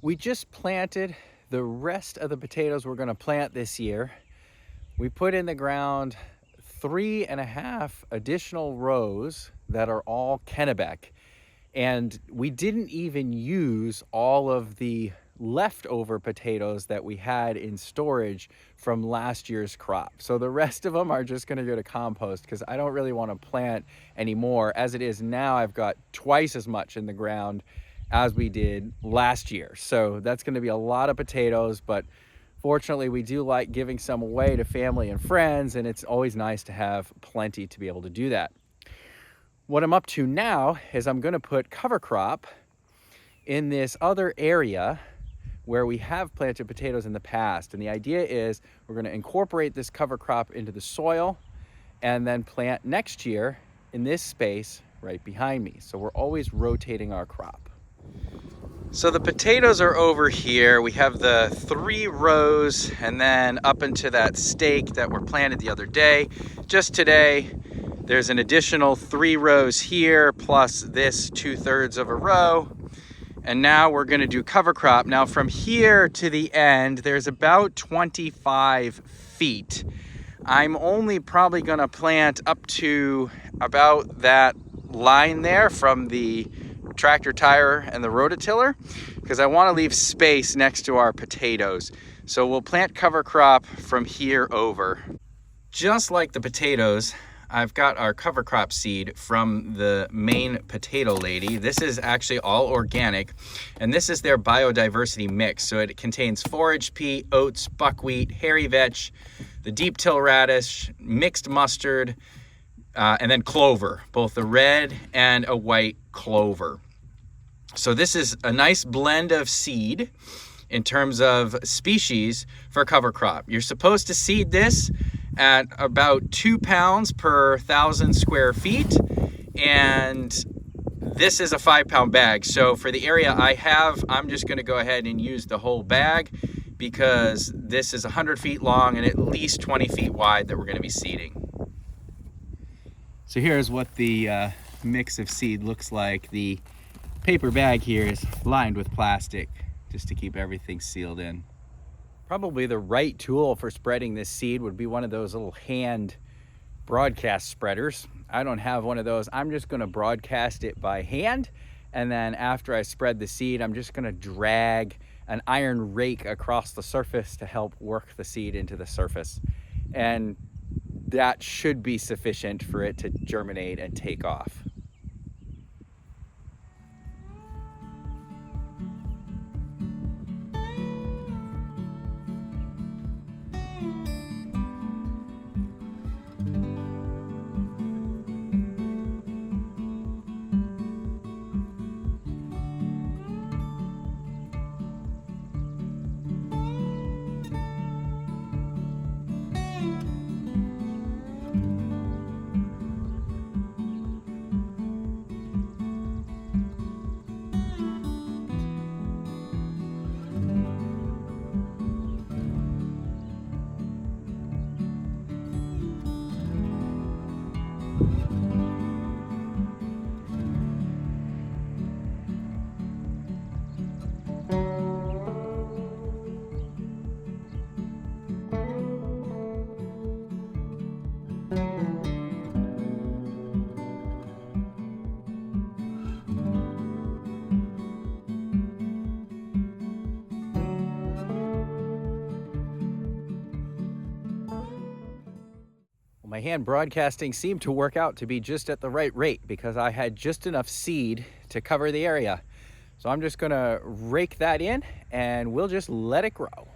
We just planted the rest of the potatoes we're gonna plant this year. We put in the ground 3.5 additional rows that are all Kennebec. And we didn't even use all of the leftover potatoes that we had in storage from last year's crop. So the rest of them are just gonna go to compost because I don't really want to plant anymore. As it is now, I've got twice as much in the ground as we did last year. So that's gonna be a lot of potatoes, but fortunately we do like giving some away to family and friends, and it's always nice to have plenty to be able to do that. What I'm up to now is I'm gonna put cover crop in this other area where we have planted potatoes in the past. And the idea is we're gonna incorporate this cover crop into the soil and then plant next year in this space right behind me. So we're always rotating our crop. So the potatoes are over here. We have the 3 rows and then up into that stake that were planted the other day. Just today, there's an additional 3 rows here, plus this 2/3 of a row. And now we're gonna do cover crop. Now from here to the end, there's about 25 feet. I'm only probably gonna plant up to about that line there from the tractor tire and the rototiller, because I wanna leave space next to our potatoes. So we'll plant cover crop from here over. Just like the potatoes, I've got our cover crop seed from the main potato lady. This is actually all organic, and this is their biodiversity mix. So it contains forage pea, oats, buckwheat, hairy vetch, the deep till radish, mixed mustard, and then clover, both a red and a white clover. So this is a nice blend of seed in terms of species for cover crop. You're supposed to seed this at about 2 pounds per 1,000 square feet. And this is a 5-pound bag. So for the area I have, I'm just gonna go ahead and use the whole bag because this is 100 feet long and at least 20 feet wide that we're gonna be seeding. So here's what the mix of seed looks like. The paper bag here is lined with plastic just to keep everything sealed in. Probably the right tool for spreading this seed would be one of those little hand broadcast spreaders. I don't have one of those. I'm just gonna broadcast it by hand. And then after I spread the seed, I'm just gonna drag an iron rake across the surface to help work the seed into the surface. And that should be sufficient for it to germinate and take off. My hand broadcasting seemed to work out to be just at the right rate because I had just enough seed to cover the area. So I'm just gonna rake that in and we'll just let it grow.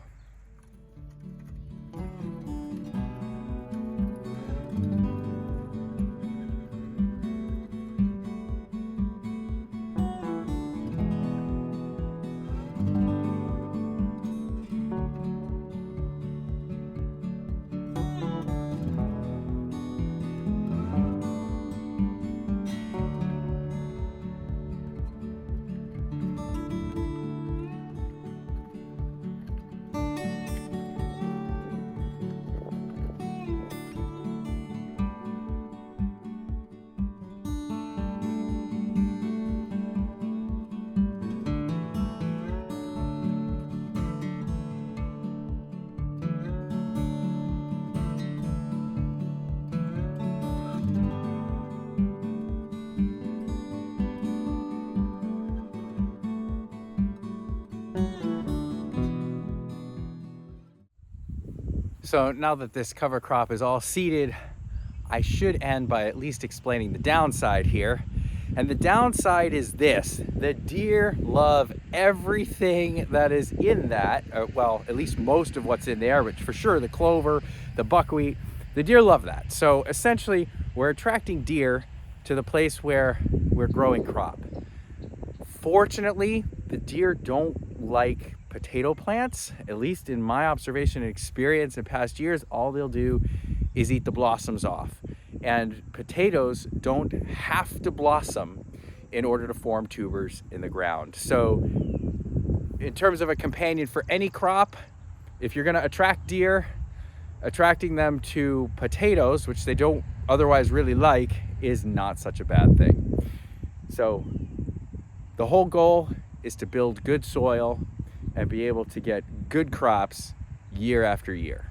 So now that this cover crop is all seeded, I should end by at least explaining the downside here. And the downside is this: the deer love everything that is in that, well, at least most of what's in there, but for sure the clover, the buckwheat, the deer love that. So essentially, we're attracting deer to the place where we're growing crop. Fortunately, the deer don't like potato plants. At least in my observation and experience in past years, all they'll do is eat the blossoms off. And potatoes don't have to blossom in order to form tubers in the ground. So in terms of a companion for any crop, if you're gonna attract deer, attracting them to potatoes, which they don't otherwise really like, is not such a bad thing. So the whole goal is to build good soil and be able to get good crops year after year.